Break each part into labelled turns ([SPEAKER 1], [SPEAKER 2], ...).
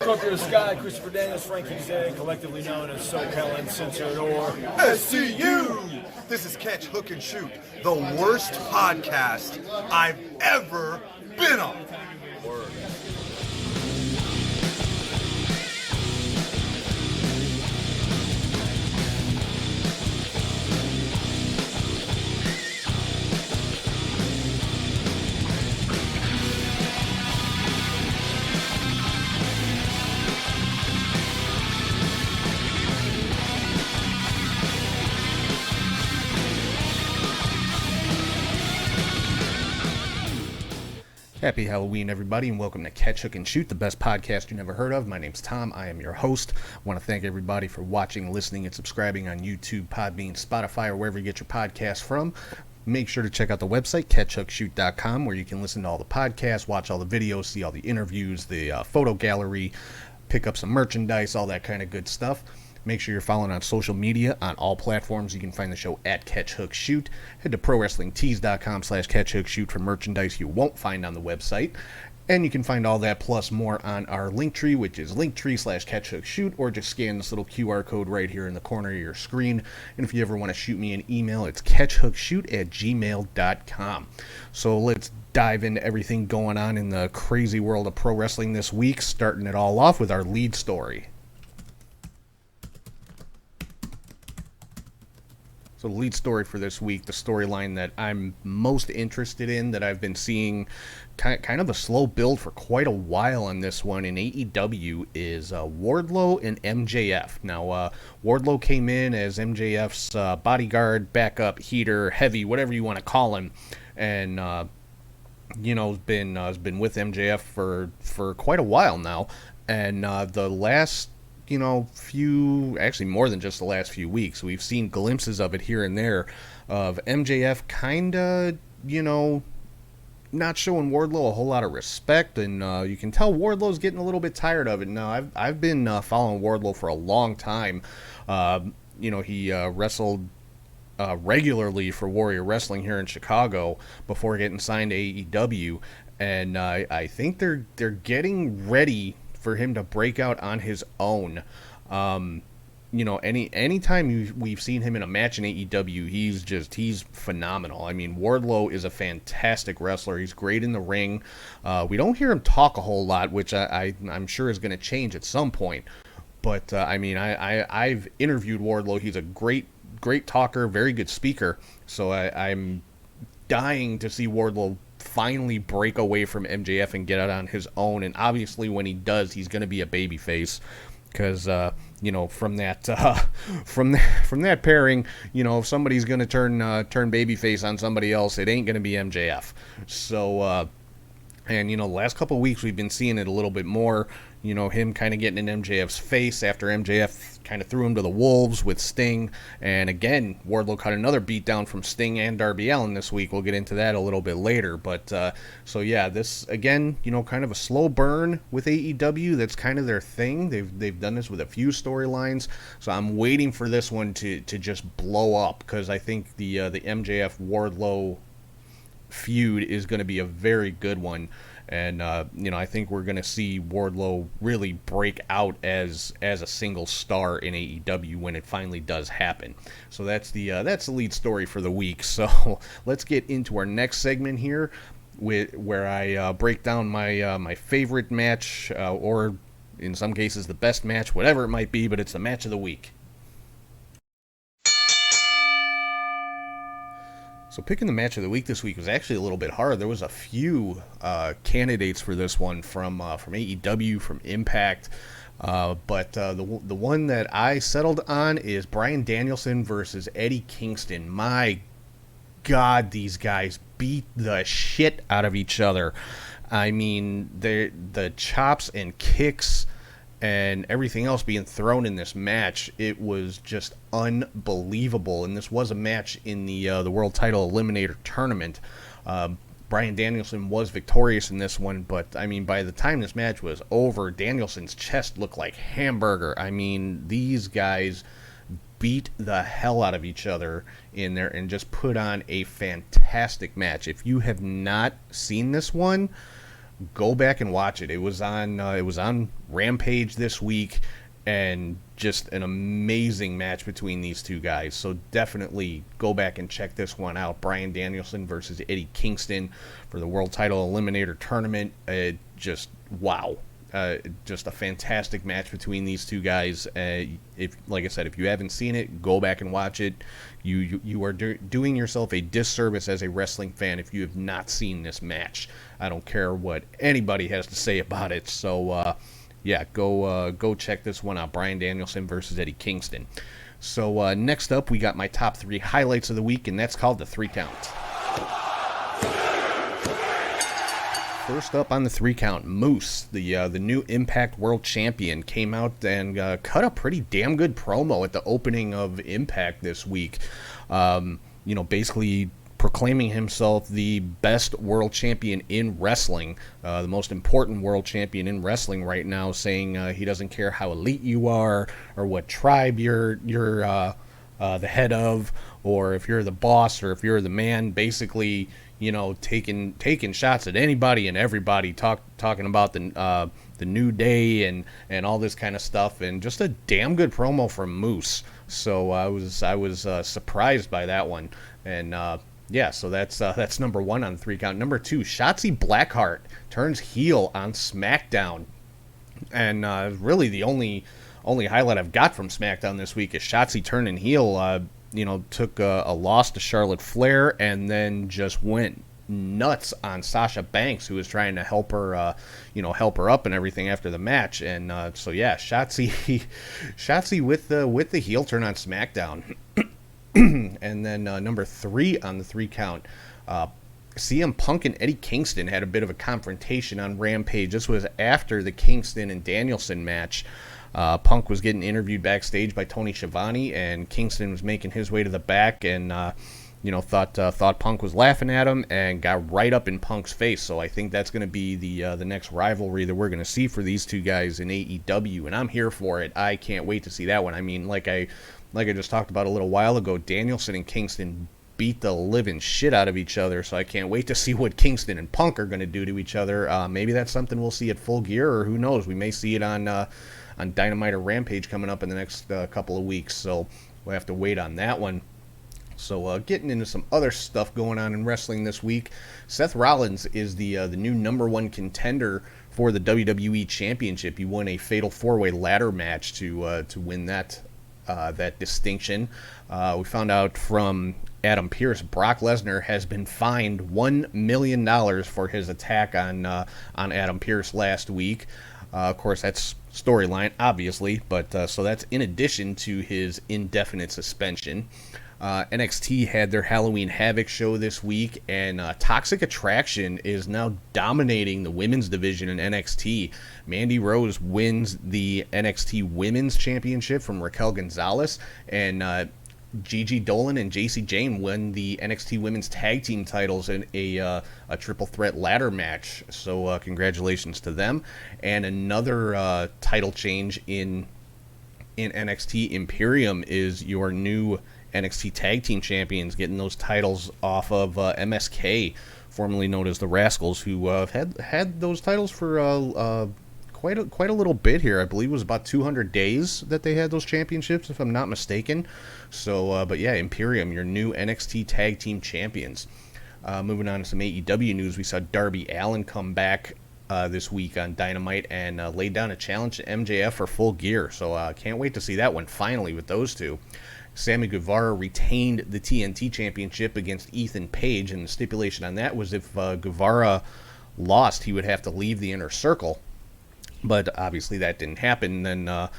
[SPEAKER 1] Up to the sky, Christopher Daniels, Frankie Z, collectively known as SoCal Uncensored or
[SPEAKER 2] SCU! This is Catch, Hook, and Shoot, the worst podcast I've ever been on. Word.
[SPEAKER 3] Happy Halloween, everybody, and welcome to Catch, Hook, and Shoot, the best podcast you never heard of. My name's Tom. I am your host. I want to thank everybody for watching, listening, and subscribing on YouTube, Podbean, Spotify, or wherever you get your podcasts from. Make sure to check out the website, catchhookshoot.com, where you can listen to all the podcasts, watch all the videos, see all the interviews, the photo gallery, pick up some merchandise, all that kind of good stuff. Make sure you're following on social media on all platforms. You can find the show at Catch Hook Shoot. Head to ProWrestlingTees.com/CatchHookShoot for merchandise you won't find on the website. And you can find all that plus more on our Linktree, which is Linktree/CatchHookShoot, or just scan this little QR code right here in the corner of your screen. And if you ever want to shoot me an email, it's CatchHookShoot@gmail.com. So let's dive into everything going on in the crazy world of pro wrestling this week, starting it all off with our lead story. So the lead story for this week, the storyline that I'm most interested in, that I've been seeing kind of a slow build for quite a while on this one in AEW, is Wardlow and MJF. Now, Wardlow came in as MJF's bodyguard, backup, heater, heavy, whatever you want to call him, and has been with MJF for quite a while now. And the last more than just the last few weeks, we've seen glimpses of it here and there of MJF kind of, not showing Wardlow a whole lot of respect, and you can tell Wardlow's getting a little bit tired of it. Now, I've been following Wardlow for a long time. He wrestled regularly for Warrior Wrestling here in Chicago before getting signed to AEW, and I think they're getting ready for him to break out on his own. Anytime we've seen him in a match in AEW, he's phenomenal. I mean, Wardlow is a fantastic wrestler. He's great in the ring. We don't hear him talk a whole lot, which I'm sure is going to change at some point. But I've interviewed Wardlow. He's a great talker, very good speaker. So I'm dying to see Wardlow finally break away from MJF and get out on his own. And obviously when he does, he's going to be a babyface, because from that pairing, if somebody's going to turn babyface on somebody else, it ain't going to be MJF. So the last couple of weeks we've been seeing it a little bit more, him kind of getting in MJF's face after MJF kind of threw him to the wolves with Sting. And again, Wardlow caught another beatdown from Sting and Darby Allin this week. We'll get into that a little bit later. But this again, kind of a slow burn with AEW. That's kind of their thing. They've done this with a few storylines. So I'm waiting for this one to just blow up, because I think the MJF Wardlow feud is going to be a very good one. And I think we're going to see Wardlow really break out as a single star in AEW when it finally does happen. So that's the lead story for the week. So let's get into our next segment here, where I break down my favorite match, or in some cases the best match, whatever it might be, but it's the match of the week. So picking the match of the week this week was actually a little bit hard. There was a few candidates for this one from AEW, from Impact, but the one that I settled on is Bryan Danielson versus Eddie Kingston. My God, these guys beat the shit out of each other. I mean, the chops and kicks and everything else being thrown in this match, it was just unbelievable. And this was a match in the World Title Eliminator Tournament. Bryan Danielson was victorious in this one, but I mean, by the time this match was over, Danielson's chest looked like hamburger. I mean, these guys beat the hell out of each other in there and just put on a fantastic match. If you have not seen this one, go back and watch it. It was on Rampage this week, and just an amazing match between these two guys. So definitely go back and check this one out. Bryan Danielson versus Eddie Kingston for the World Title Eliminator Tournament. Just wow. Just a fantastic match between these two guys. If, like I said, if you haven't seen it, go back and watch it. You are doing yourself a disservice as a wrestling fan if you have not seen this match. I don't care what anybody has to say about it. So, yeah, go check this one out. Bryan Danielson versus Eddie Kingston. So next up, we got my top 3 highlights of the week, and that's called the 3 count. First up on the 3 count, Moose, the new Impact World Champion, came out and cut a pretty damn good promo at the opening of Impact this week. Basically proclaiming himself the best world champion in wrestling, the most important world champion in wrestling right now, saying he doesn't care how elite you are or what tribe you're the head of, or if you're the boss or if you're the man. Basically, taking shots at anybody and everybody, talking about the New Day and all this kind of stuff, and just a damn good promo from Moose. So I was surprised by that one, and yeah, so that's number 1 on the 3 count. Number 2, Shotzi Blackheart turns heel on Smackdown, and really the only highlight I've got from Smackdown this week is Shotzi turning heel. Took a loss to Charlotte Flair and then just went nuts on Sasha Banks, who was trying to help her up and everything after the match. And so yeah, Shotzi with the heel turn on SmackDown. And then number 3 on the 3 count, CM Punk and Eddie Kingston had a bit of a confrontation on Rampage. This was after the Kingston and Danielson match. Punk was getting interviewed backstage by Tony Schiavone, and Kingston was making his way to the back, and thought Punk was laughing at him and got right up in Punk's face. So I think that's going to be the next rivalry that we're going to see for these two guys in AEW, and I'm here for it. I can't wait to see that one. I mean, like I just talked about a little while ago, Danielson and Kingston beat the living shit out of each other, so I can't wait to see what Kingston and Punk are going to do to each other. Maybe that's something we'll see at Full Gear, or who knows, we may see it on Dynamite or Rampage coming up in the next couple of weeks, so we'll have to wait on that one. So getting into some other stuff going on in wrestling this week, Seth Rollins is the new number 1 contender for the WWE Championship. He won a fatal 4-way ladder match to win that distinction. We found out from Adam Pearce, Brock Lesnar has been fined $1 million for his attack on Adam Pearce last week. Of course, that's storyline, obviously, but so that's in addition to his indefinite suspension. NXT had their Halloween Havoc show this week, and Toxic Attraction is now dominating the women's division in NXT. Mandy Rose wins the NXT Women's Championship from Raquel Gonzalez, and Gigi Dolan and JC Jane won the NXT Women's Tag Team titles in a triple threat ladder match. So congratulations to them. And another title change in NXT, Imperium is your new NXT Tag Team Champions, getting those titles off of MSK, formerly known as the Rascals, who had those titles for quite a little bit here. I believe it was about 200 days that they had those championships, if I'm not mistaken. So, but yeah, Imperium, your new NXT Tag Team Champions. Moving on to some AEW news, we saw Darby Allin come back this week on Dynamite and laid down a challenge to MJF for Full Gear. So can't wait to see that one finally with those two. Sammy Guevara retained the TNT Championship against Ethan Page, and the stipulation on that was if Guevara lost, he would have to leave the Inner Circle. But obviously that didn't happen. Then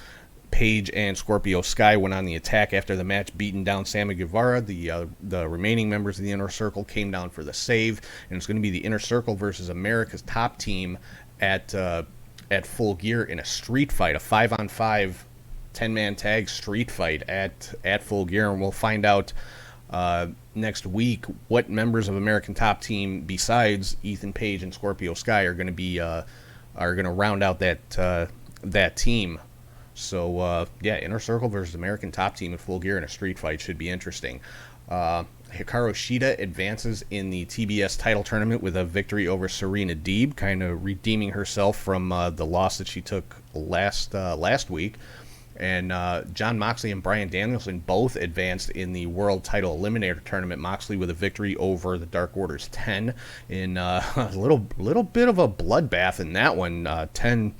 [SPEAKER 3] Page and Scorpio Sky went on the attack after the match, beating down Sammy Guevara. The remaining members of the Inner Circle came down for the save, and it's going to be the Inner Circle versus America's Top Team at Full Gear in a street fight, a 5-on-5 10-man tag street fight at Full Gear, and we'll find out next week what members of American Top Team besides Ethan Page and Scorpio Sky are going to be round out that team. So yeah, Inner Circle versus American Top Team at Full Gear in a street fight should be interesting. Hikaru Shida advances in the TBS title tournament with a victory over Serena Deeb, kind of redeeming herself from the loss that she took last week. And Jon Moxley and Bryan Danielson both advanced in the World Title Eliminator Tournament. Moxley with a victory over the Dark Order's 10 in a little bit of a bloodbath in that one. 10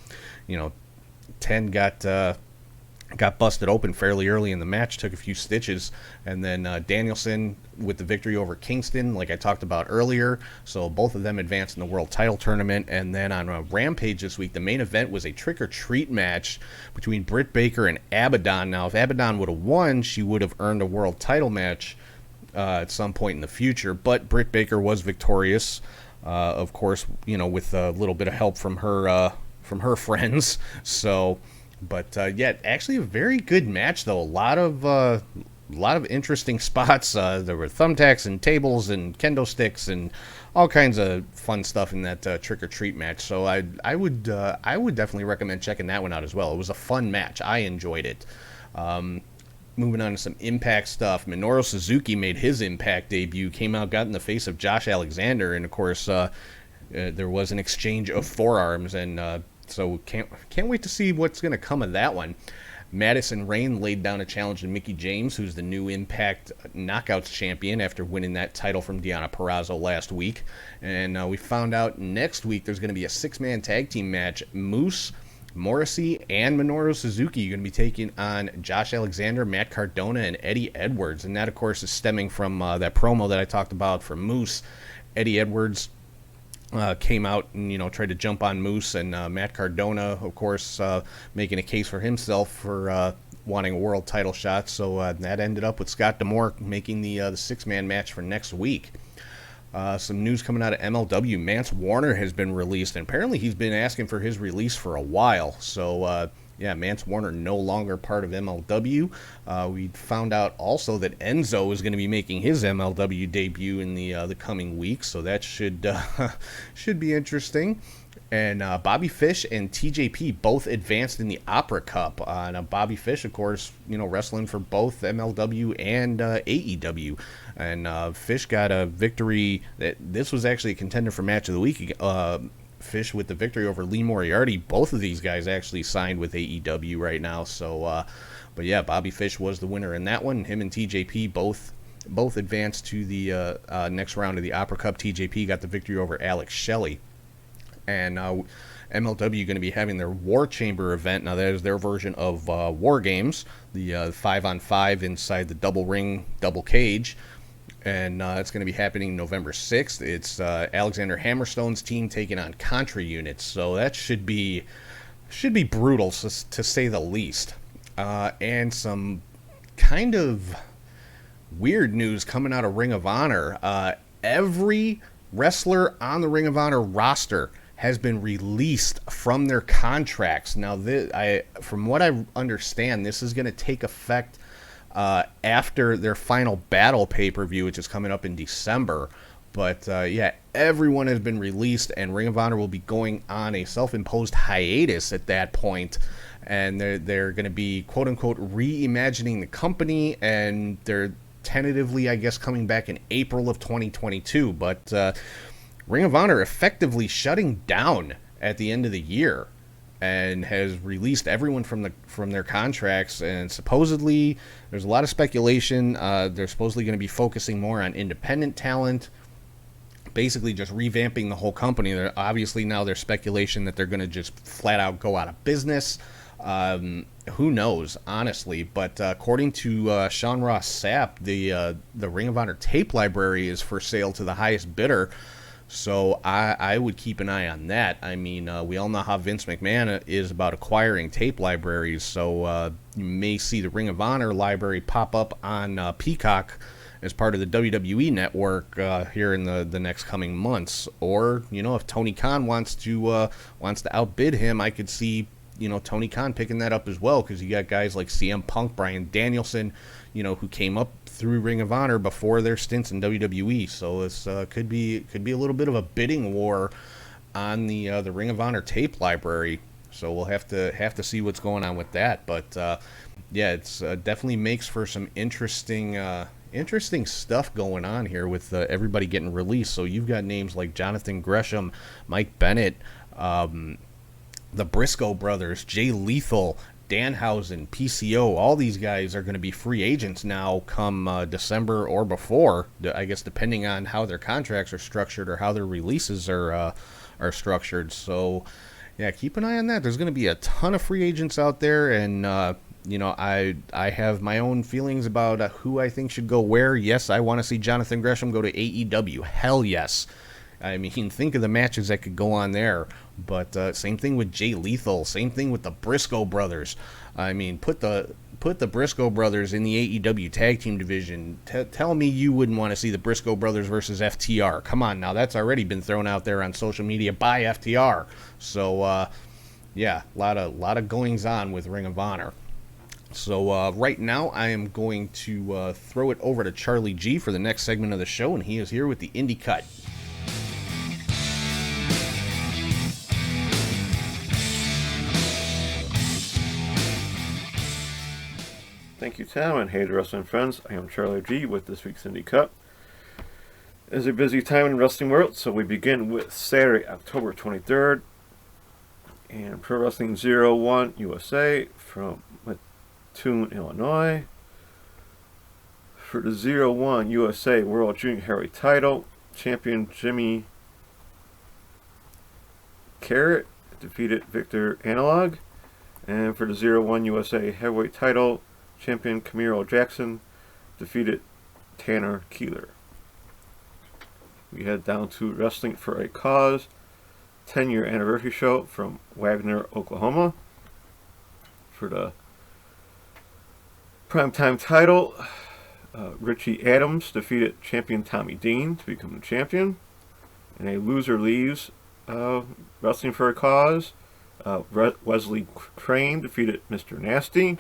[SPEAKER 3] got busted open fairly early in the match, took a few stitches, and then Danielson with the victory over Kingston, like I talked about earlier. So both of them advanced in the World Title Tournament. And then on a Rampage this week, the main event was a trick-or-treat match between Britt Baker and Abaddon. Now, if Abaddon would have won, she would have earned a World Title match at some point in the future. But Britt Baker was victorious, of course, with a little bit of help from her friends. So... But yeah, actually a very good match though. A lot of interesting spots. There were thumbtacks and tables and kendo sticks and all kinds of fun stuff in that trick or treat match. So I would definitely recommend checking that one out as well. It was a fun match. I enjoyed it. Moving on to some Impact stuff. Minoru Suzuki made his Impact debut. Came out, got in the face of Josh Alexander, and of course there was an exchange of forearms and. So can't wait to see what's going to come of that one. Madison Rayne laid down a challenge to Mickie James, who's the new Impact Knockouts champion after winning that title from Deonna Purrazzo last week. And we found out next week there's going to be a 6-man tag team match. Moose, Morrissey, and Minoru Suzuki are going to be taking on Josh Alexander, Matt Cardona, and Eddie Edwards. And that, of course, is stemming from that promo that I talked about for Moose. Eddie Edwards came out and tried to jump on Moose, and Matt Cardona, of course, making a case for himself for wanting a world title shot. So that ended up with Scott D'Amore making the 6-man match for next week. Some news coming out of MLW. Mance Warner has been released, and apparently he's been asking for his release for a while. So yeah, Mance Warner no longer part of MLW. We found out also that Enzo is going to be making his MLW debut in the coming weeks, so that should be interesting. And Bobby Fish and TJP both advanced in the Opera Cup. Now Bobby Fish, of course, wrestling for both MLW and AEW. And Fish got a victory. This was actually a contender for Match of the Week. Fish with the victory over Lee Moriarty. Both of these guys actually signed with AEW right now. So, but yeah, Bobby Fish was the winner in that one. Him and TJP both advanced to the next round of the Opera Cup. TJP got the victory over Alex Shelley. And MLW going to be having their War Chamber event. Now, that is their version of War Games, the 5-on-5 inside the double ring, double cage. And it's going to be happening November 6th. It's Alexander Hammerstone's team taking on Contra units. So that should be brutal, to say the least. And some kind of weird news coming out of Ring of Honor. Every wrestler on the Ring of Honor roster has been released from their contracts. Now, from what I understand, this is going to take effect after their final Battle pay-per-view, which is coming up in December. But yeah, everyone has been released, and Ring of Honor will be going on a self-imposed hiatus at that point. And they're going to be, quote-unquote, reimagining the company, and they're tentatively, I guess, coming back in April of 2022. But Ring of Honor effectively shutting down at the end of the year, and has released everyone from their contracts. And supposedly, there's a lot of speculation. They're supposedly going to be focusing more on independent talent, basically just revamping the whole company. Obviously, now there's speculation that they're going to just flat out go out of business. Who knows, honestly? But according to Sean Ross Sapp, the Ring of Honor tape library is for sale to the highest bidder. So I would keep an eye on that. I mean, we all know how Vince McMahon is about acquiring tape libraries. So you may see the Ring of Honor library pop up on Peacock as part of the WWE network here in the next coming months. Or, if Tony Khan wants to outbid him, I could see, Tony Khan picking that up as well, because you got guys like CM Punk, Bryan Danielson, who came up through Ring of Honor before their stints in WWE. So this could be a little bit of a bidding war on the Ring of Honor tape library. So we'll have to see what's going on with that. But yeah, it's definitely makes for some interesting interesting stuff going on here with everybody getting released. So you've got names like Jonathan Gresham, Mike Bennett, the Briscoe brothers, Jay Lethal, Danhausen, PCO. All these guys are going to be free agents now come December or before, I guess, depending on how their contracts are structured or how their releases are structured. So yeah, keep an eye on that. There's going to be a ton of free agents out there, and I have my own feelings about who I think should go where. Yes, I want to see Jonathan Gresham go to AEW. Hell yes. I mean, think of the matches that could go on there. But same thing with Jay Lethal. Same thing with the Briscoe brothers. I mean, put the Briscoe brothers in the AEW tag team division. Tell me you wouldn't want to see the Briscoe brothers versus FTR. Come on now, that's already been thrown out there on social media by FTR. So yeah, a lot of goings on with Ring of Honor. So right now I am going to throw it over to Charlie G for the next segment of the show, and he is here with the Indie Cut.
[SPEAKER 4] Thank you, Tom, and hey to wrestling friends. I am Charlie G with this week's Indie Cut. It is a busy time in the wrestling world, so we begin with Saturday, October 23rd, and Pro Wrestling 01 USA from Mattoon, Illinois. For the 01 USA World Junior Heavyweight Title, champion Jimmy Carrot defeated Victor Analog, and for the 01 USA Heavyweight Title, champion Camilo Jackson defeated Tanner Keeler. We head down to Wrestling for a Cause 10-year anniversary show from Wagner, Oklahoma. For the primetime title, Richie Adams defeated champion Tommy Dean to become the champion. In a loser leaves Wrestling for a Cause, Wesley Crane defeated Mr. Nasty.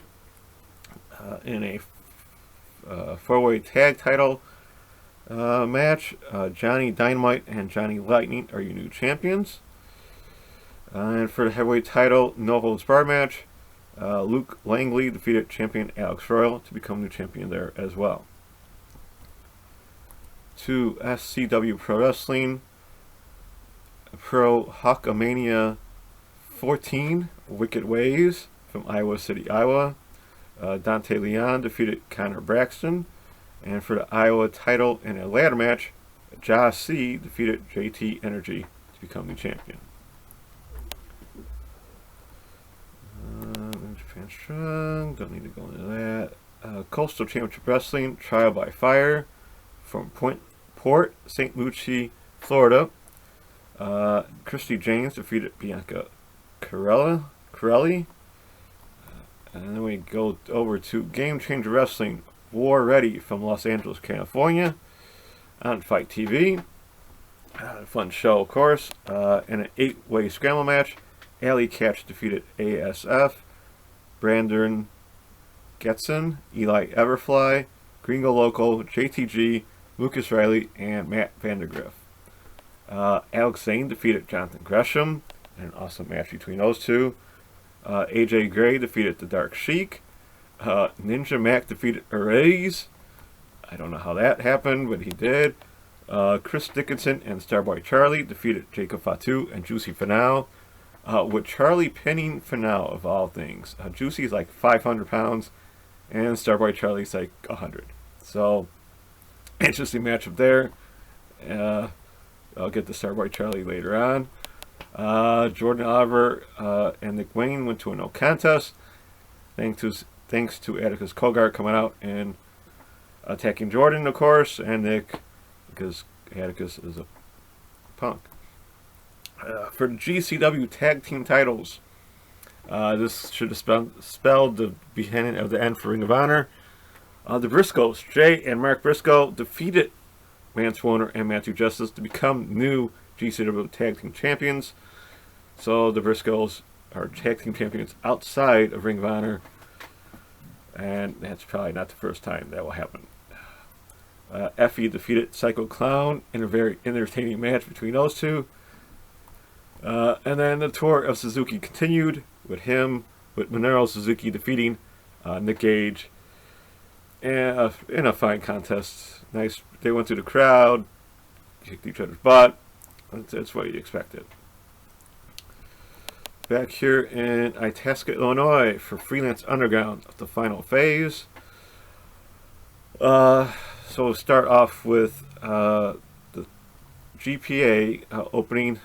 [SPEAKER 4] In a four-way tag title match, Johnny Dynamite and Johnny Lightning are your new champions. And for the heavyweight title, no holds barred match, Luke Langley defeated champion Alex Royal to become new champion there as well. To SCW Pro Wrestling, Pro Hawkamania 14, Wicked Ways from Iowa City, Iowa. Dante Leon defeated Connor Braxton. And for the Iowa title in a ladder match, Josh C. defeated JT Energy to become the champion. Japan Strong, don't need to go into that. Coastal Championship Wrestling, Trial by Fire from Port St. Lucie, Florida. Christy James defeated Bianca Corelli. And then we go over to Game Changer Wrestling, War Ready from Los Angeles, California, on Fight TV. Fun show, of course. In an 8-way scramble match, Alley Catch defeated ASF, Brandon Getson, Eli Everfly, Gringo Loco, JTG, Lucas Riley, and Matt Vandergriff. Alex Zane defeated Jonathan Gresham, an awesome match between those two. AJ Gray defeated the Dark Sheik. Ninja Mac defeated Erase. I don't know how that happened, but he did. Chris Dickinson and Starboy Charlie defeated Jacob Fatu and Juicy Finau. With Charlie pinning Finau, of all things. Juicy's like 500 pounds, and Starboy Charlie's like 100. So, interesting matchup there. I'll get to Starboy Charlie later on. Jordan Oliver and Nick Wayne went to a no contest, thanks to Atticus Cogar coming out and attacking Jordan, of course, and Nick, because Atticus is a punk. For the GCW Tag Team titles, this should have spelled the beginning of the end for Ring of Honor. The Briscoes, Jay and Mark Briscoe, defeated Lance Warner and Matthew Justice to become new GCW Tag Team Champions. So the Briscoes are Tag Team Champions outside of Ring of Honor, and that's probably not the first time that will happen. Effie defeated Psycho Clown in a very entertaining match between those two. And then the tour of Suzuki continued with Minoru Suzuki defeating Nick Gage And in a fine contest. Nice. They went through the crowd, kicked each other's butt. That's what you expected. Back here in Itasca, Illinois for Freelance Underground, the final phase. So we'll start off with the GPA opening,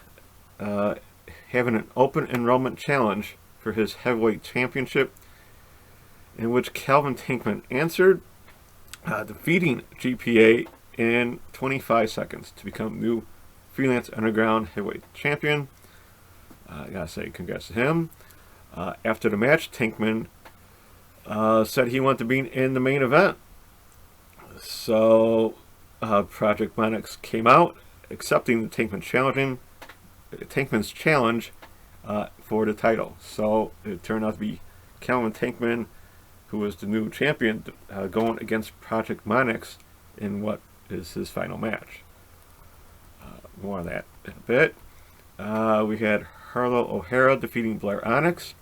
[SPEAKER 4] having an open enrollment challenge for his heavyweight championship, in which Calvin Tankman answered, defeating GPA in 25 seconds to become new Freelance Underground heavyweight champion. I gotta say congrats to him. After the match, Tankman said he wanted to be in the main event. So Project Monix came out, accepting the Tankman's challenge for the title. So it turned out to be Calvin Tankman, who was the new champion, going against Project Monix in what is his final match. More on that in a bit. We had Harlow O'Hara defeating Blair Onyx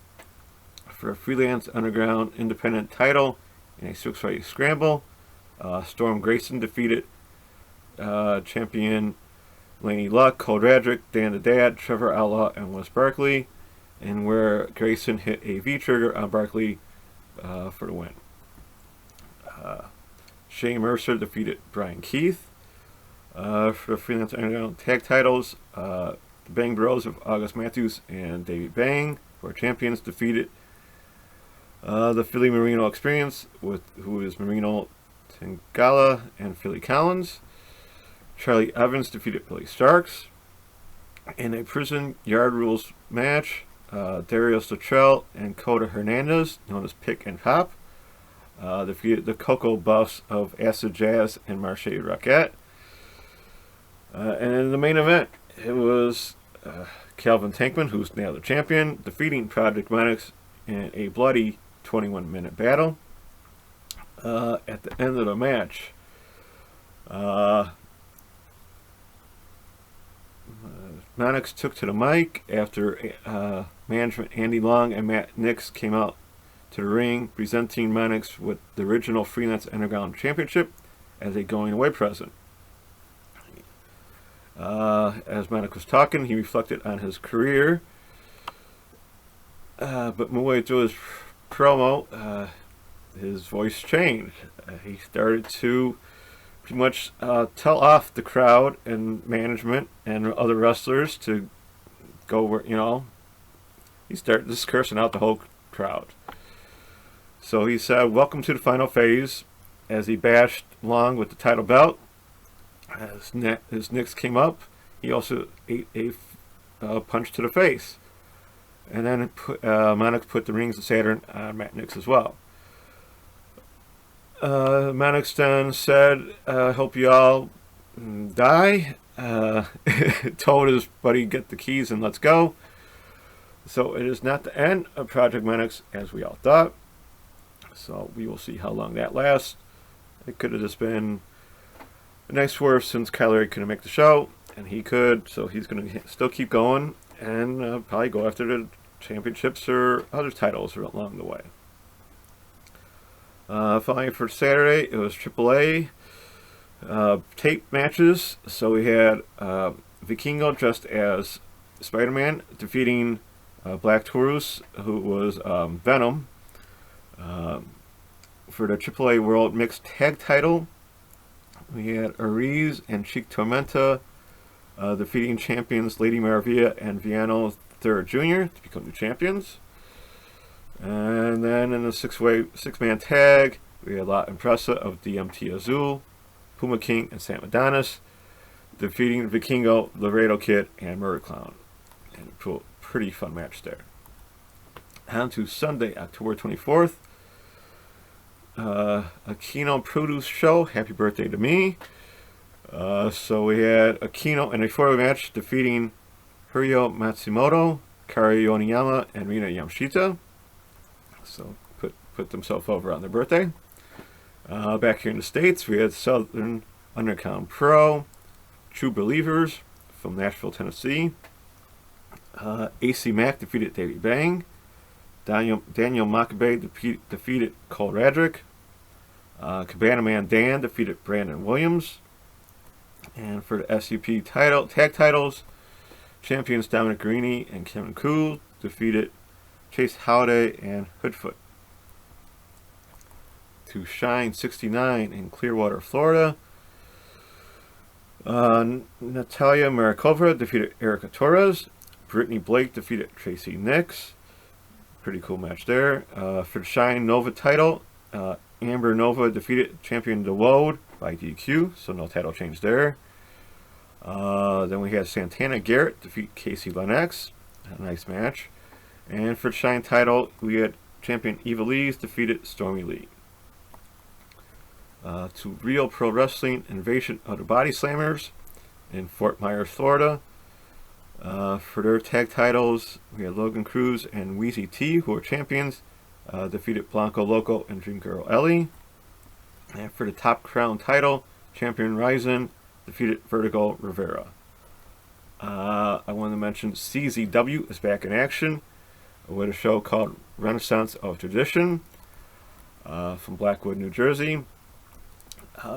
[SPEAKER 4] for a Freelance Underground Independent title in a 6-way scramble. Storm Grayson defeated champion Laney Luck, Cole Radrick, Dan the Dad, Trevor Outlaw, and Wes Barkley, and where Grayson hit a V-trigger on Barkley for the win. Shane Mercer defeated Brian Keith for the Freelance Underground tag titles. The Bang Bros of August Matthews and Davey Bang, who are champions, defeated the Philly Marino Experience, who is Marino Tangala and Philly Collins. Charlie Evans defeated Billy Starks. In a Prison Yard Rules match, Darius Luttrell and Coda Hernandez, known as Pick and Pop, defeated the Cocoa Buffs of Acid Jazz and Marche Rockette. And in the main event, it was Calvin Tankman, who's now the champion, defeating Project Monix in a bloody 21-minute battle. At the end of the match, Monix took to the mic after management Andy Long and Matt Nix came out to the ring, presenting Monix with the original Freelance Underground Championship as a going-away present. As Monix was talking, he reflected on his career, but midway through his promo, his voice changed. He started to pretty much tell off the crowd and management and other wrestlers to go where, he started just cursing out the whole crowd. So he said, "Welcome to the final phase," as he bashed Long with the title belt. As Nix came up, he also ate a punch to the face. And then Monix put the Rings of Saturn on Matt Nix as well. Monix then said, "I hope you all die." Told his buddy, "Get the keys and let's go." So it is not the end of Project Monix as we all thought. So we will see how long that lasts. It could have just been a nice swerve since Kyler couldn't make the show, and he could, so he's going to still keep going and probably go after the championships or other titles along the way. Finally, for Saturday, it was AAA tape matches. So we had Vikingo dressed as Spider-Man defeating Black Taurus, who was Venom, for the AAA World Mixed Tag Title. We had Ariz and Cheek Tormenta defeating champions Lady Maravilla and Viano III Jr. to become the champions. And then in the six-man tag, we had La Impresa of DMT Azul, Puma King, and Sam Adonis defeating Vikingo, Laredo Kid, and Murder Clown. And a pretty fun match there. On to Sunday, October 24th. Aquino Produce Show, Happy Birthday to Me. So we had Aquino in a four-way match defeating Hiryo Matsumoto, Kari Yoniyama, and Rina Yamashita. So put themselves over on their birthday. Back here in the States, we had Southern Underground Pro, True Believers from Nashville, Tennessee. AC Mack defeated Davey Bang. Daniel Makabe defeated Cole Radrick. Cabana Man Dan defeated Brandon Williams. And for the SCP tag titles, champions Dominic Garrini and Kevin Ku defeated Chase Holiday and Hoodfoot. To Shine 69 in Clearwater, Florida, Natalia Marikova defeated Erica Torres. Brittany Blake defeated Tracy Nix. Pretty cool match there. For the Shine Nova title, Amber Nova defeated champion DeWode by DQ, so no title change there. Then we had Santana Garrett defeat Casey Lennox. A nice match. And for the Shine title, we had champion Eva Lees defeated Stormy Lee. To Real Pro Wrestling Invasion of the Body Slammers in Fort Myers, Florida. For their tag titles, we had Logan Cruz and Weezy T, who are champions, defeated Blanco Loco and Dream Girl Ellie. And for the Top Crown title, champion Ryzen defeated Vertigo Rivera. I want to mention CZW is back in action with a show called Renaissance of Tradition from Blackwood, New Jersey.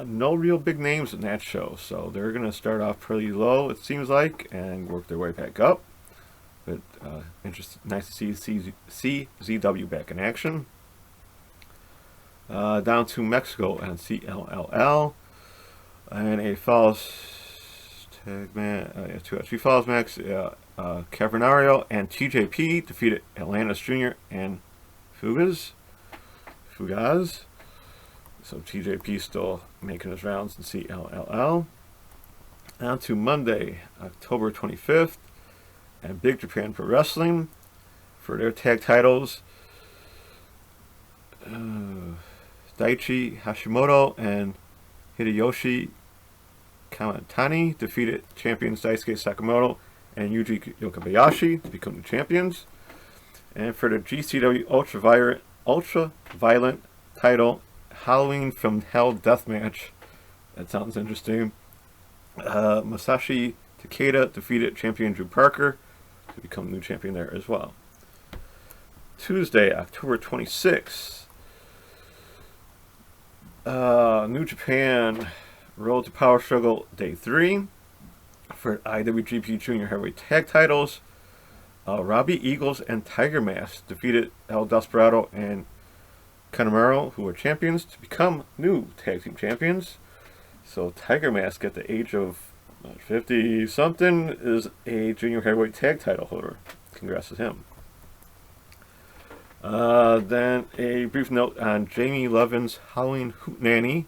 [SPEAKER 4] No real big names in that show, so they're going to start off pretty low, it seems like, and work their way back up. But nice to see CZW back in action. Down to Mexico and CLLL, and a Falls tag man, two Falls Max, Cavernario and TJP defeated Atlantis Jr. and Fugaz. So TJP still making his rounds in CLLL. On to Monday, October 25th, and Big Japan Pro Wrestling for their tag titles. Daichi Hashimoto and Hideyoshi Kamatani defeated champions Daisuke Sakamoto and Yuji Yokobayashi to become the champions. And for the GCW Ultra Violent title, Halloween from Hell Deathmatch. That sounds interesting. Masashi Takeda defeated champion Drew Parker to become the new champion there as well. Tuesday, October 26th. New Japan Road to Power Struggle Day 3. For IWGP Junior Heavyweight Tag Titles, Robbie Eagles and Tiger Mask defeated El Desperado and Kanemaru, who were champions, to become new tag team champions. So Tiger Mask at the age of 50-something is a junior heavyweight tag title holder. Congrats to him. Then a brief note on Jamie Levin's Halloween Hootenanny,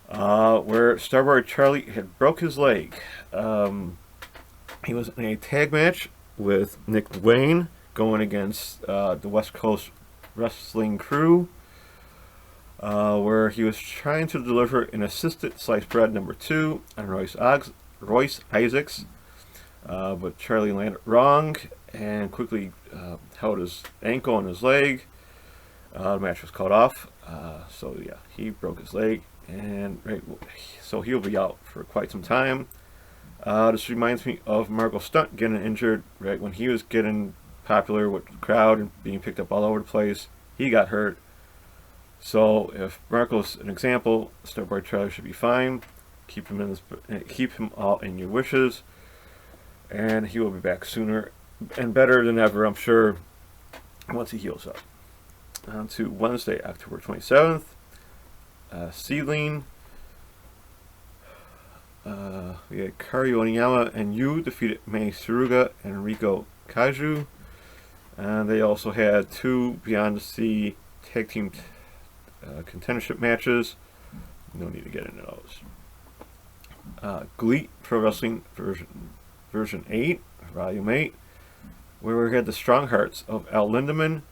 [SPEAKER 4] where Starboy Charlie had broke his leg. He was in a tag match with Nick Wayne going against the West Coast Wrestling Crew, where he was trying to deliver an assisted sliced bread number 2 on Royce Isaacs, but Charlie landed wrong and quickly held his ankle and his leg. The match was called off, so yeah, he broke his leg, and so he'll be out for quite some time. This reminds me of Marco Stunt getting injured right when he was getting popular with the crowd and being picked up all over the place. He got hurt. So if Marco's an example, Starboy Charlie should be fine. Keep him all in your wishes, and he will be back sooner and better than ever, I'm sure, once he heals up. On to Wednesday, October 27th. Seedling. We had Kari Oniyama and Yu defeated Mei Suruga and Riko Kaiju. And they also had 2 Beyond the Sea tag team contendership matches. No need to get into those. GLEAT Pro Wrestling version 8, Volume 8, where we had the Strong Hearts of Al Lindemann,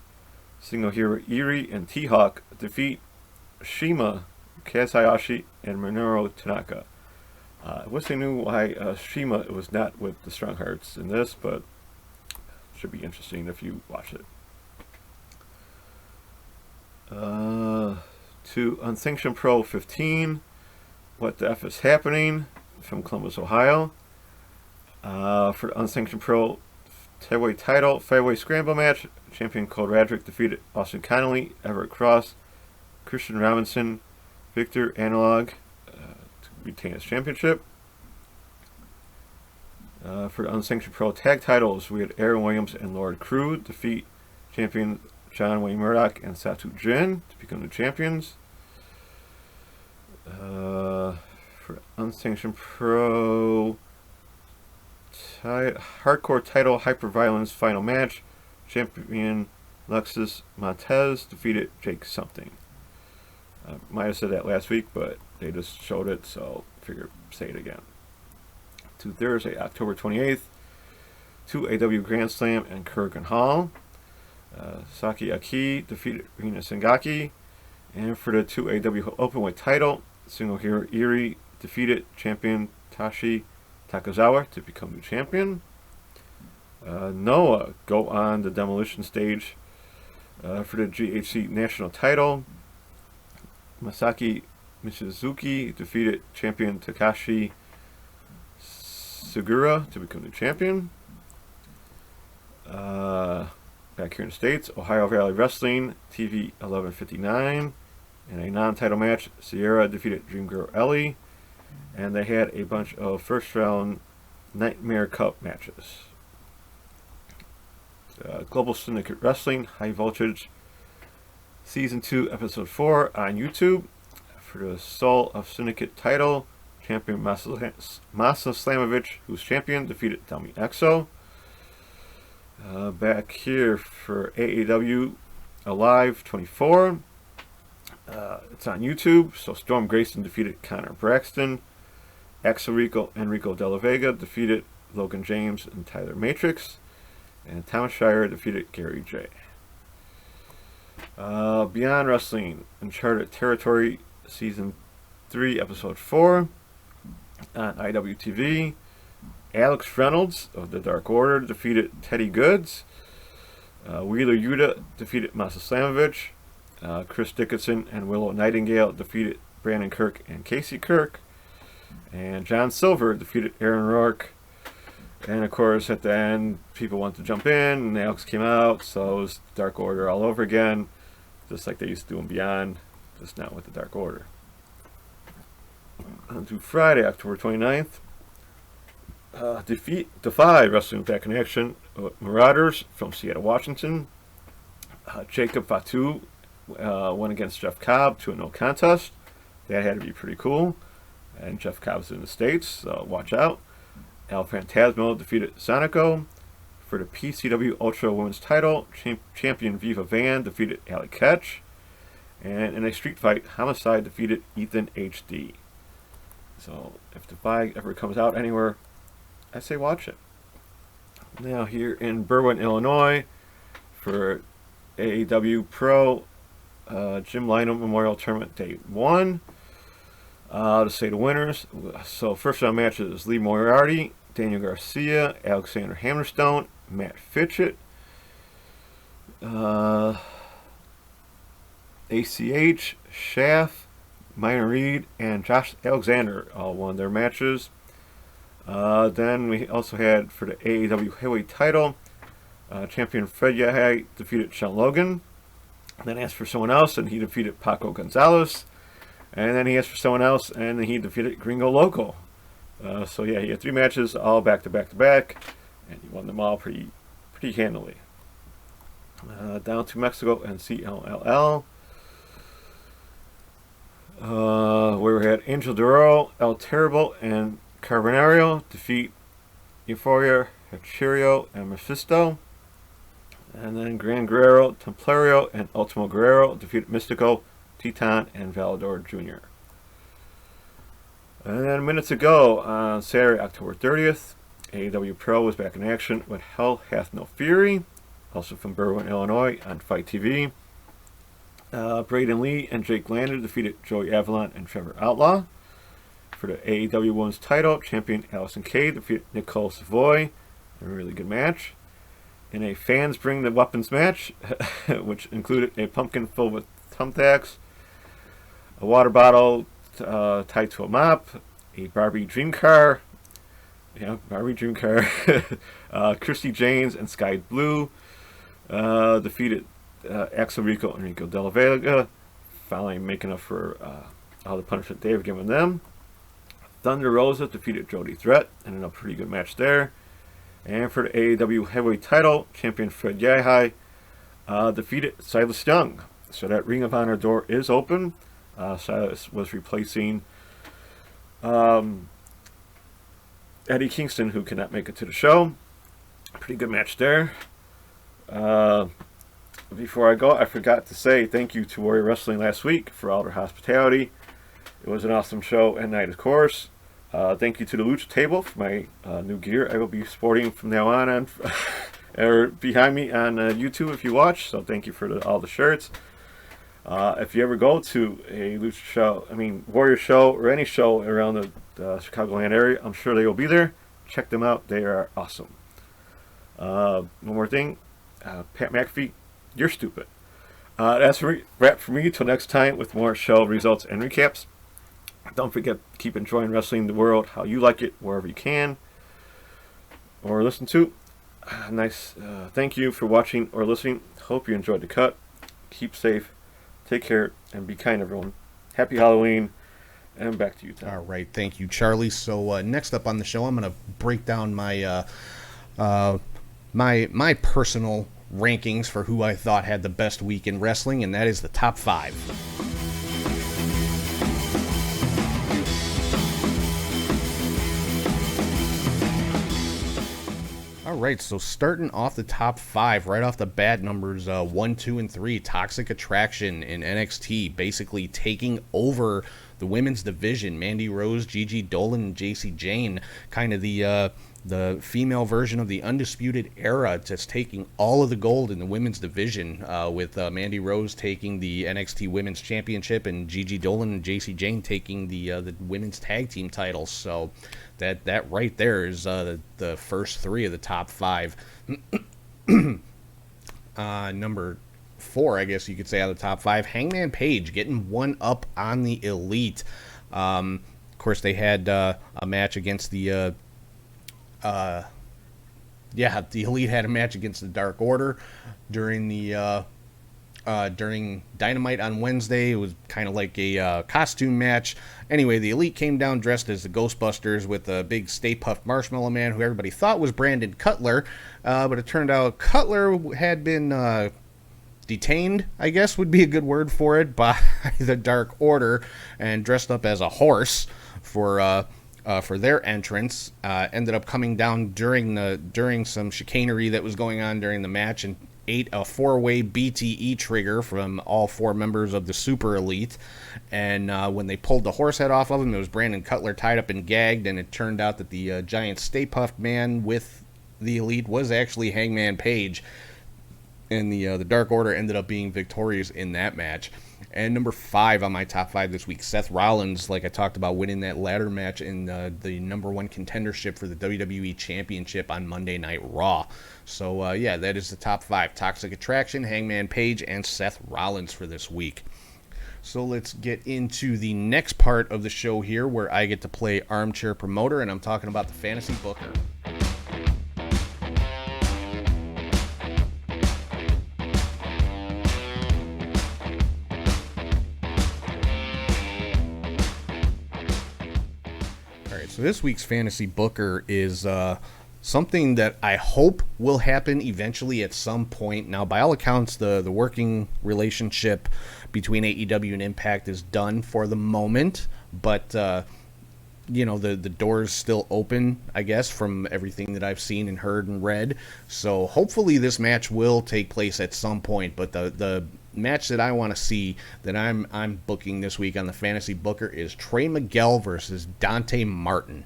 [SPEAKER 4] Single Hero Erie, and T-Hawk defeat Shima, Kaz Hayashi, and Minoru Tanaka. I wish I knew why Shima was not with the Strong Hearts in this, but should be interesting if you watch it. To Unsanctioned Pro 15, What the F is Happening, from Columbus, Ohio. For the Unsanctioned Pro heavyweight title, 5-way scramble match, champion Cole Radrick defeated Austin Connolly, Everett Cross, Christian Robinson, Victor Analog to retain his championship. For the unsanctioned pro tag titles, we had Aaron Williams and Lord Crew defeat champion John Wayne Murdoch and Satu Jin to become the champions. For unsanctioned pro hardcore title hyperviolence final match, champion Lexus Montez defeated Jake something. I might have said that last week, but they just showed it, so I figured say it again. To Thursday, October 28th, 2 AW Grand Slam and Kurgan Hall. Saki Aki defeated Rina Sengaki. And for the 2 AW Openweight title, Single Hero Erie defeated champion Tashi Takazawa to become the champion. Noah go on the demolition stage for the GHC national title. Masaki Michizuki defeated champion Takashi Segura to become the champion. Back here in the States, Ohio Valley Wrestling, TV 1159. In a non-title match, Sierra defeated Dream Girl Ellie. And they had a bunch of first-round Nightmare Cup matches. Global Syndicate Wrestling, High Voltage, Season 2, Episode 4 on YouTube. For the Soul of Syndicate title, champion Masa Slamovich, who's champion, defeated Dami Exo. Back here for AEW Alive 24. It's on YouTube. So Storm Grayson defeated Connor Braxton. Enrico De La Vega defeated Logan James and Tyler Matrix. And Thomas Shire defeated Gary J. Beyond Wrestling, Uncharted Territory, Season 3, Episode 4 on IWTV. Alex Reynolds of the Dark Order defeated Teddy Goods. Wheeler Yuta defeated Masa Slamovich. Chris Dickinson and Willow Nightingale defeated Brandon Kirk and Casey Kirk. And John Silver defeated Aaron Rourke. And of course, at the end, people wanted to jump in, and Alex came out, so it was Dark Order all over again, just like they used to do in Beyond, just not with the Dark Order. On to Friday, October 29th. Defy Wrestling back in action with Marauders from Seattle, Washington. Jacob Fatu went against Jeff Cobb to a no contest. That had to be pretty cool. And Jeff Cobb's in the States, so watch out. El Phantasmo defeated Sonico. For the PCW Ultra Women's title, champion Viva Van defeated Ali Ketch. And in a street fight, Homicide defeated Ethan HD. So if Defy ever comes out anywhere, I say watch it. Now here in Berwyn, Illinois, for AEW Pro Jim Lynam Memorial Tournament Day 1. To say the winners. So first round matches: Lee Moriarty, Daniel Garcia, Alexander Hammerstone, Matt Fitchett. ACH, Shaft, Minor Reed, and Josh Alexander all won their matches. Then we also had for the AEW Heavyweight title, champion Fred Yahya defeated Sean Logan. Then asked for someone else, and he defeated Paco Gonzalez. And then he asked for someone else, and he defeated Gringo Loco. So yeah, he had 3 matches, all back to back to back, and he won them all pretty handily. Down to Mexico and CLLL, where we had Angel Duro, El Terrible, and Carbonario defeat Euphoria, Hachirio, and Mephisto. And then Gran Guerrero, Templario, and Ultimo Guerrero defeated Mystico, Teton, and Valador Jr. And then minutes ago, on Saturday, October 30th, AEW Pro was back in action with Hell Hath No Fury, also from Berwyn, Illinois, on Fight TV. Braden Lee and Jake Lander defeated Joey Avalon and Trevor Outlaw. For the AEW Women's title, champion Allison Kay defeated Nicole Savoy. A really good match. In a Fans Bring the Weapons match, which included a pumpkin filled with thumbtacks, a water bottle tied to a mop, a Barbie dream car, Christy Janes and Sky Blue defeated Axel Rico and Enrico De La Vega. finally making up for all the punishment they've given them. Thunder Rosa defeated Jody Threat in a pretty good match there. And for the AEW Heavyweight title, champion Fred Yahai defeated Silas Young. So that Ring of Honor door is open. Silas was replacing Eddie Kingston, who could not make it to the show. Pretty good match there. Before I go, I forgot to say thank you to Warrior Wrestling last week for all their hospitality. It was an awesome show and night, of course. Thank you to the Lucha Table for my new gear I will be sporting from now on or behind me on YouTube if you watch. So thank you for all the shirts. If you ever go to a Lucha show, Warrior show or any show around the Chicagoland area, I'm sure they will be there. Check them out. They are awesome. One more thing. Pat McAfee, you're stupid. That's a wrap for me. Till next time with more show results and recaps. Don't forget to keep enjoying wrestling the world how you like it, wherever you can or listen to. Nice. Thank you for watching or listening. Hope you enjoyed the cut. Keep safe. Take care and be kind, everyone. Happy Halloween. And back to you, Tom.
[SPEAKER 3] All right, thank you, Charlie. So next up on the show, I'm going to break down my my personal rankings for who I thought had the best week in wrestling, and that is the top 5. Alright, so starting off the top 5, right off the bat, numbers 1, 2, and 3, Toxic Attraction in NXT, basically taking over the women's division. Mandy Rose, Gigi Dolan, and JC Jane, kind of the female version of the Undisputed Era, just taking all of the gold in the women's division, with Mandy Rose taking the NXT Women's Championship and Gigi Dolan and JC Jane taking the women's tag team titles. So that right there is the first 3 of the top 5. Number 4, I guess you could say, out of the top 5, Hangman Page getting one up on the Elite. Of course, they had a match against the the Elite had a match against the Dark Order during the during Dynamite on Wednesday. It was kind of like a costume match. Anyway, the Elite came down dressed as the Ghostbusters with a big Stay Puft Marshmallow Man, who everybody thought was Brandon Cutler, but it turned out Cutler had been detained, I guess would be a good word for it, by the Dark Order, and dressed up as a horse for their entrance. Ended up coming down during some chicanery that was going on during the match, and ate a 4-way BTE trigger from all 4 members of the Super Elite. And when they pulled the horse head off of him, it was Brandon Cutler tied up and gagged, and it turned out that the giant Stay Puft Man with the Elite was actually Hangman Page, and the Dark Order ended up being victorious in that match. And number 5 on my top 5 this week, Seth Rollins, like I talked about, winning that ladder match in the number 1 contendership for the WWE Championship on Monday Night Raw. So, yeah, that is the top 5. Toxic Attraction, Hangman Page, and Seth Rollins for this week. So let's get into the next part of the show here, where I get to play armchair promoter, and I'm talking about the fantasy booker. So this week's fantasy booker is something that I hope will happen eventually at some point. Now, by all accounts, the working relationship between AEW and Impact is done for the moment, but the door's still open, I guess, from everything that I've seen and heard and read. So hopefully this match will take place at some point, but the match that I want to see, that I'm booking this week on the fantasy booker, is Trey Miguel versus Dante Martin.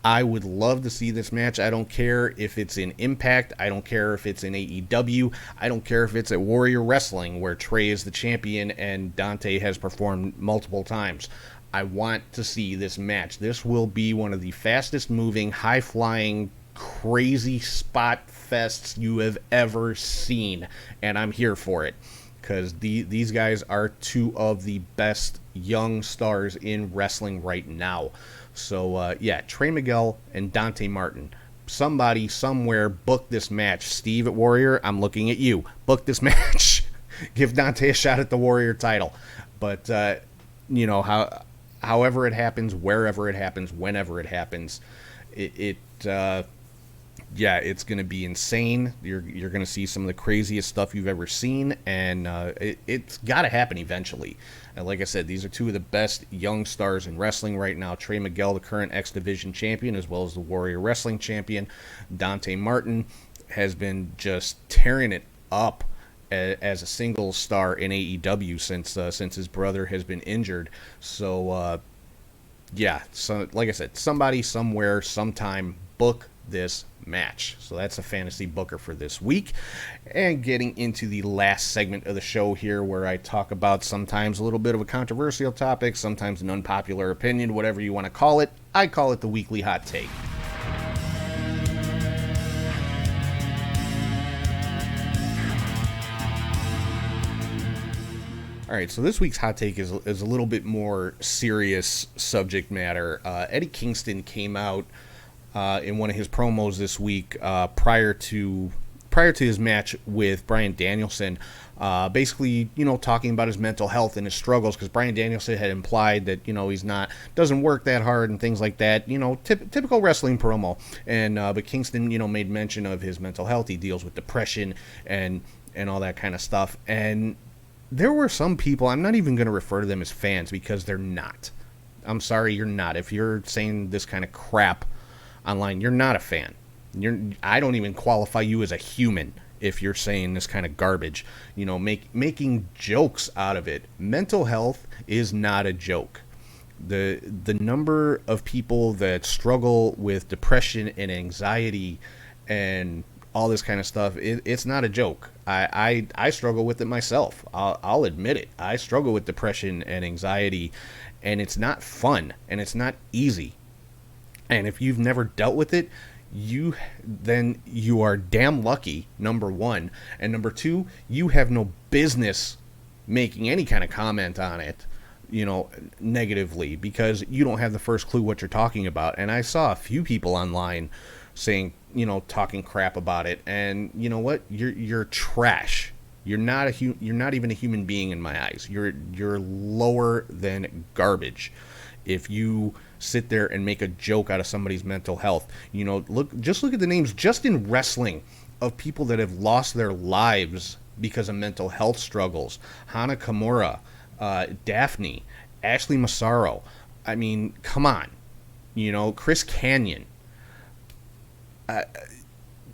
[SPEAKER 3] I would love to see this match. I don't care if it's in Impact. I don't care if it's in AEW. I don't care if it's at Warrior Wrestling, where Trey is the champion and Dante has performed multiple times. I want to see this match. This will be one of the fastest moving, high flying, crazy spot fests you have ever seen, and I'm here for it, because these guys are 2 of the best young stars in wrestling right now. So, yeah, Trey Miguel and Dante Martin. Somebody, somewhere, book this match. Steve at Warrior, I'm looking at you. Book this match. give Dante a shot at the Warrior title. But however it happens, wherever it happens, whenever it happens, it's going to be insane. You're going to see some of the craziest stuff you've ever seen, and it's got to happen eventually. And like I said, these are two of the best young stars in wrestling right now. Trey Miguel, the current X Division champion, as well as the Warrior Wrestling champion. Dante Martin has been just tearing it up as a single star in AEW since his brother has been injured. So, so like I said, somebody, somewhere, sometime, book this match. So that's a fantasy booker for this week. And getting into the last segment of the show here, where I talk about sometimes a little bit of a controversial topic, sometimes an unpopular opinion, whatever you want to call it. I call it the weekly hot take. All right, so this week's hot take is a little bit more serious subject matter. Eddie Kingston came out in one of his promos this week prior to his match with Bryan Danielson, basically, talking about his mental health and his struggles, because Bryan Danielson had implied that, doesn't work that hard and things like that, typical wrestling promo. And but Kingston, made mention of his mental health. He deals with depression and all that kind of stuff. And there were some people, I'm not even going to refer to them as fans, because they're not. I'm sorry, you're not. If you're saying this kind of crap online, you're not a fan. I don't even qualify you as a human if you're saying this kind of garbage. Making jokes out of it. Mental health is not a joke. The number of people that struggle with depression and anxiety and all this kind of stuff, it's not a joke. I struggle with it myself. I'll admit it. I struggle with depression and anxiety, and it's not fun, and it's not easy. And if you've never dealt with it, you are damn lucky, number one. And number two, you have no business making any kind of comment on it, negatively, because you don't have the first clue what you're talking about. And I saw a few people online saying, talking crap about it. And you know what? You're trash. You're not even a human being in my eyes. You're lower than garbage if you sit there and make a joke out of somebody's mental health. Look at the names just in wrestling of people that have lost their lives because of mental health struggles. Hana Kimura, Daphne, Ashley Massaro. I mean, come on. Chris Kanyon.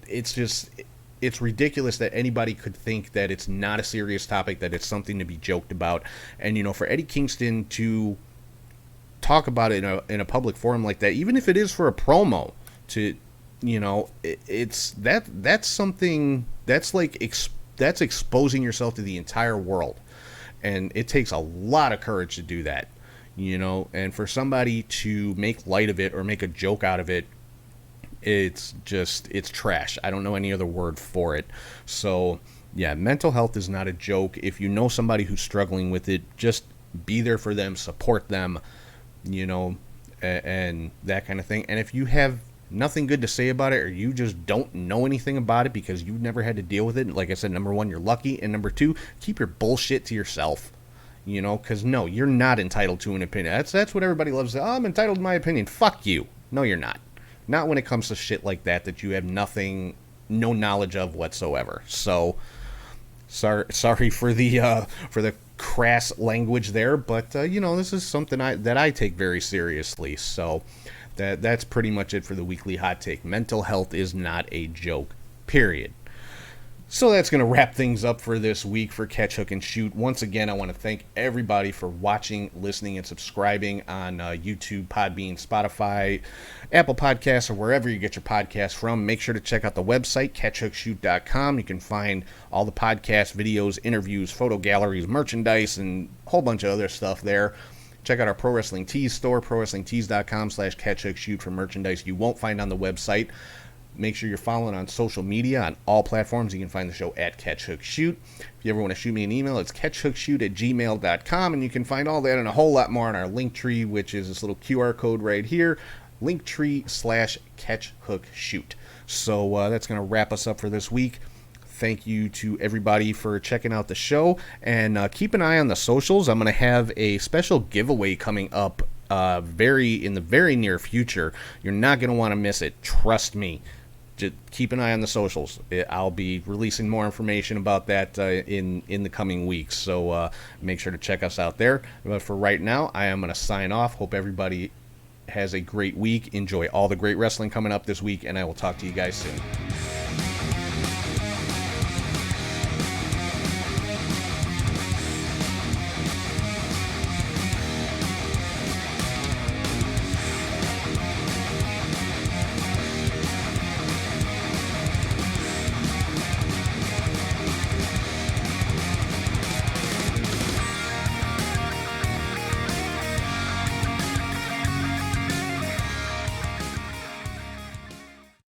[SPEAKER 3] It's ridiculous that anybody could think that it's not a serious topic, that it's something to be joked about. And, for Eddie Kingston to talk about it in a public forum like that, even if it is for a promo, that's something that's exposing yourself to the entire world. And it takes a lot of courage to do that, and for somebody to make light of it or make a joke out of it, it's trash. I don't know any other word for it. So yeah, mental health is not a joke. If you know somebody who's struggling with it, just be there for them, support them, and that kind of thing. And if you have nothing good to say about it, or you just don't know anything about it because you've never had to deal with it, like I said, number one, you're lucky, and number two, keep your bullshit to yourself. Because no, you're not entitled to an opinion. That's what everybody loves. Oh, I'm entitled to my opinion. Fuck you. No, you're not. Not when it comes to shit like that you have no knowledge of whatsoever. So, sorry for the crass language there, but this is something that I take very seriously. So, that's pretty much it for the weekly hot take. Mental health is not a joke. Period. So that's going to wrap things up for this week for Catch, Hook, and Shoot. Once again, I want to thank everybody for watching, listening, and subscribing on YouTube, Podbean, Spotify, Apple Podcasts, or wherever you get your podcasts from. Make sure to check out the website, catchhookshoot.com. You can find all the podcast videos, interviews, photo galleries, merchandise, and a whole bunch of other stuff there. Check out our Pro Wrestling Tees store, prowrestlingtees.com/catchhookshoot for merchandise you won't find on the website. Make sure you're following on social media on all platforms. You can find the show at Catch Hook Shoot. If you ever want to shoot me an email, it's catchhookshoot@gmail.com, and you can find all that and a whole lot more on our Linktree, which is this little QR code right here, Linktree/catchhookshoot. So that's going to wrap us up for this week. thank you to everybody for checking out the show, and keep an eye on the socials. I'm going to have a special giveaway coming up in the very near future. You're not going to want to miss it. Trust me. Just keep an eye on the socials. I'll be releasing more information about that in the coming weeks. So make sure to check us out there. But for right now, I am going to sign off. Hope everybody has a great week. Enjoy all the great wrestling coming up this week, and I will talk to you guys soon.